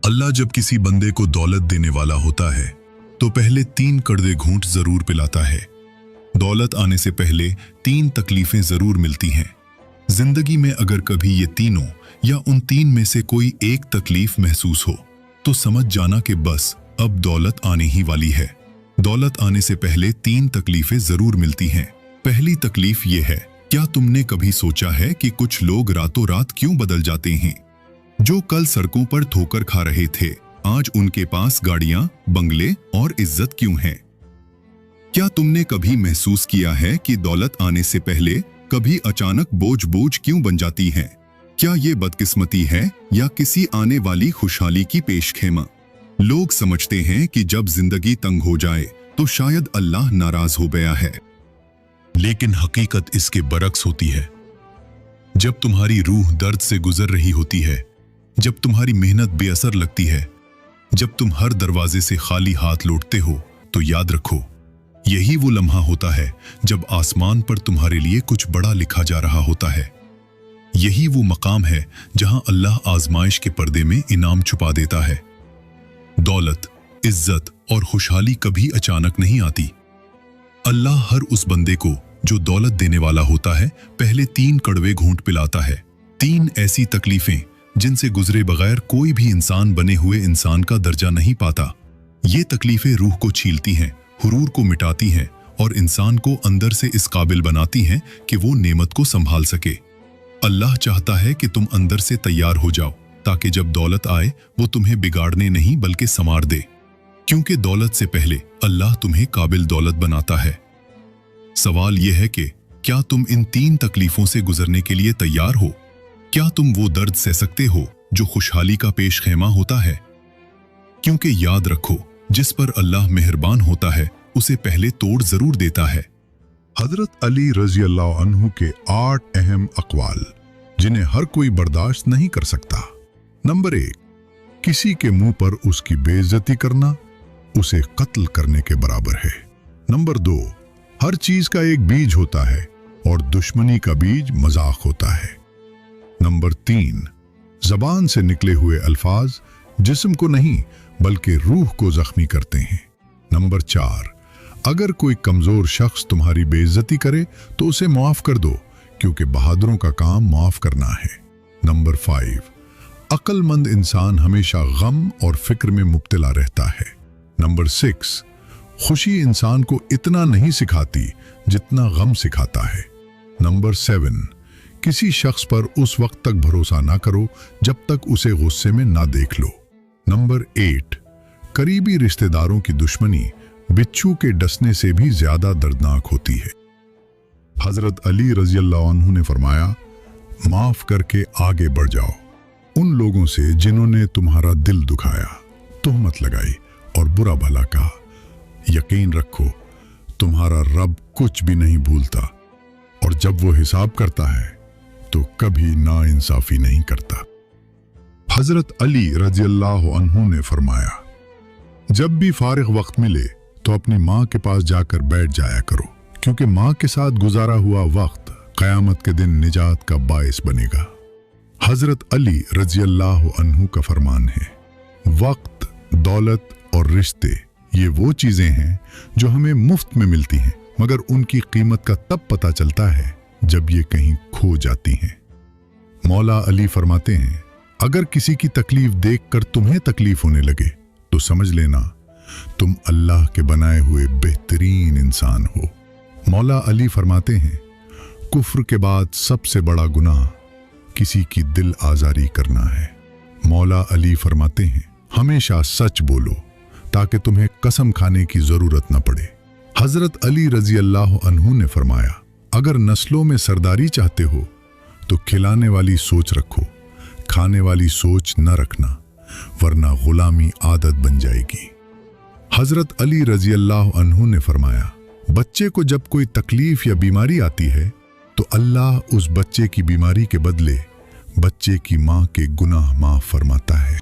अल्लाह जब किसी बंदे को दौलत देने वाला होता है तो पहले 3 कड़वे घूंट जरूर पिलाता है। दौलत आने से पहले 3 तकलीफें जरूर मिलती हैं। जिंदगी में अगर कभी ये तीनों या उन 3 में से कोई एक तकलीफ महसूस हो तो समझ जाना कि बस अब दौलत आने ही वाली है। दौलत आने से पहले 3 तकलीफें जरूर मिलती हैं। पहली तकलीफ ये है, क्या तुमने कभी सोचा है कि कुछ लोग रातों रात क्यों बदल जाते हैं? जो कल सड़कों पर ठोकर खा रहे थे, आज उनके पास गाड़ियां, बंगले और इज्जत क्यों हैं? क्या तुमने कभी महसूस किया है कि दौलत आने से पहले कभी अचानक बोझ क्यों बन जाती है? क्या ये बदकिस्मती है या किसी आने वाली खुशहाली की पेशखेमा? लोग समझते हैं कि जब जिंदगी तंग हो जाए तो शायद अल्लाह नाराज हो गया है, लेकिन हकीकत इसके बरक्स होती है। जब तुम्हारी रूह दर्द से गुजर रही होती है, जब तुम्हारी मेहनत बेअसर लगती है, जब तुम हर दरवाजे से खाली हाथ लौटते हो, तो याद रखो यही वो लम्हा होता है जब आसमान पर तुम्हारे लिए कुछ बड़ा लिखा जा रहा होता है। यही वो मकाम है जहां अल्लाह आजमाइश के पर्दे में इनाम छुपा देता है। दौलत, इज्जत और खुशहाली कभी अचानक नहीं आती। अल्लाह हर उस बंदे को जो दौलत देने वाला होता है पहले 3 कड़वे घूंट पिलाता है। 3 ऐसी तकलीफें जिनसे गुजरे बगैर कोई भी इंसान बने हुए इंसान का दर्जा नहीं पाता। ये तकलीफें रूह को छीलती हैं, हुरूर को मिटाती हैं और इंसान को अंदर से इस काबिल बनाती हैं कि वो नेमत को संभाल सके। अल्लाह चाहता है कि तुम अंदर से तैयार हो जाओ ताकि जब दौलत आए वो तुम्हें बिगाड़ने नहीं बल्कि संवार दे, क्योंकि दौलत से पहले अल्लाह तुम्हें काबिल दौलत बनाता है। सवाल यह है कि क्या तुम इन 3 तकलीफों से गुजरने के लिए तैयार हो? क्या तुम वो दर्द सह सकते हो जो खुशहाली का पेश खेमा होता है? क्योंकि याद रखो, जिस पर अल्लाह मेहरबान होता है उसे पहले तोड़ जरूर देता है। हजरत अली रजी अल्लाह अन्हु के 8 अहम अक़वाल जिन्हें हर कोई बर्दाश्त नहीं कर सकता। नंबर 1, किसी के मुंह पर उसकी बेइज्जती करना उसे कत्ल करने के बराबर है। नंबर 2, हर चीज का एक बीज होता है और दुश्मनी का बीज मजाक होता है। नंबर 3, जबान से निकले हुए अल्फाज जिस्म को नहीं बल्कि रूह को जख्मी करते हैं। नंबर 4, अगर कोई कमजोर शख्स तुम्हारी बेइज्जती करे तो उसे माफ कर दो, क्योंकि बहादुरों का काम माफ करना है। नंबर 5, अक्लमंद इंसान हमेशा गम और फिक्र में मुब्तला रहता है। नंबर 6, खुशी इंसान को इतना नहीं सिखाती जितना गम सिखाता है। नंबर 7, किसी शख्स पर उस वक्त तक भरोसा ना करो जब तक उसे गुस्से में ना देख लो। नंबर 8, करीबी रिश्तेदारों की दुश्मनी बिच्छू के डसने से भी ज्यादा दर्दनाक होती है। हजरत अली रजी अल्लाह अन्हु ने फरमाया, माफ करके आगे बढ़ जाओ उन लोगों से जिन्होंने तुम्हारा दिल दुखाया, तोहमत लगाई और बुरा भला कहा। यकीन रखो, तुम्हारा रब कुछ भी नहीं भूलता और जब वो हिसाब करता है तो कभी नाइंसाफी नहीं करता। हजरत अली रजी अल्लाह अन्हु ने फरमाया, जब भी फारिग वक्त मिले तो अपनी माँ के पास जाकर बैठ जाया करो, क्योंकि माँ के साथ गुजारा हुआ वक्त क़यामत के दिन निजात का बाइस बनेगा। हजरत अली रजी अल्लाह अन्हु का फरमान है, वक्त, दौलत और रिश्ते ये वो चीजें हैं जो हमें मुफ्त में मिलती हैं, मगर उनकी कीमत का तब पता चलता है जब ये कहीं खो जाती हैं। मौला अली फरमाते हैं, अगर किसी की तकलीफ देखकर तुम्हें तकलीफ होने लगे तो समझ लेना तुम अल्लाह के बनाए हुए बेहतरीन इंसान हो। मौला अली फरमाते हैं, कुफ्र के बाद सबसे बड़ा गुनाह किसी की दिल आजारी करना है। मौला अली फरमाते हैं, हमेशा सच बोलो ताकि तुम्हें कसम खाने की जरूरत न पड़े। हजरत अली रजी अल्लाह अन्हु ने फरमाया, अगर नस्लों में सरदारी चाहते हो तो खिलाने वाली सोच रखो, खाने वाली सोच न रखना, वरना गुलामी आदत बन जाएगी। हजरत अली रजी अल्लाह अन्हु ने फरमाया, बच्चे को जब कोई तकलीफ या बीमारी आती है तो अल्लाह उस बच्चे की बीमारी के बदले बच्चे की माँ के गुनाह माफ फरमाता है।